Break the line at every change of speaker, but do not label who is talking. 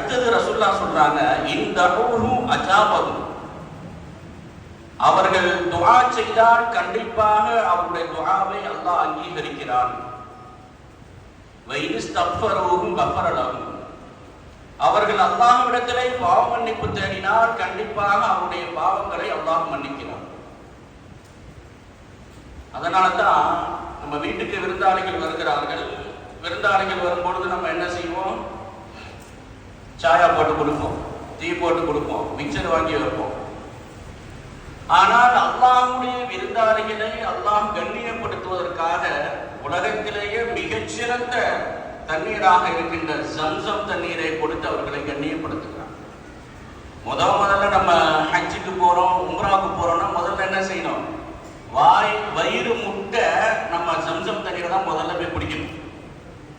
அடுத்தது ரசூலுல்லாஹ் சொல்றாங்க, இந்த அஜாபது, அவர்கள் துஆ செய்தால் கண்டிப்பாக அவருடைய துஆவை அல்லாஹ் அங்கீகரிக்கிறான். வைனிஸ்தக்ஃபரூஹு கஃபர லஹும், அவர்கள் அல்லாஹ்விடத்திலே பாவ மன்னிப்பு தேடினால் கண்டிப்பாக அவருடைய பாவங்களை அல்லாஹ் மன்னிக்கிறான். அதனால தான் நம்ம வீட்டுக்கு விருந்தாளிகள் வருகிறார்கள். விருந்தாளிகள் வரும்பொழுது நம்ம என்ன செய்வோம்? சாயா போட்டு கொடுப்போம், டீ போட்டு கொடுப்போம், மிக்சர் வாங்கி வைப்போம். ஆனால் அல்லாஹ்வுடைய விருந்தாளிகளை அல்லாஹ் கண்ணியப்படுத்துவதற்காக உலகத்திலேயே மிகச்சிறந்த தண்ணீராக இருக்கின்ற ஜம்சம் தண்ணீரை கொடுத்து அவர்களை கண்ணியப்படுத்துகிறார். முதல்ல நம்ம ஹஜ்ஜுக்கு போறோம், உம்ராவுக்கு போறோம்னா முதல்ல என்ன செய்யணும்? வயிறு முட்டை நம்ம ஜம்சம் தண்ணீரை தான் முதல்ல போய் குடிக்கணும்.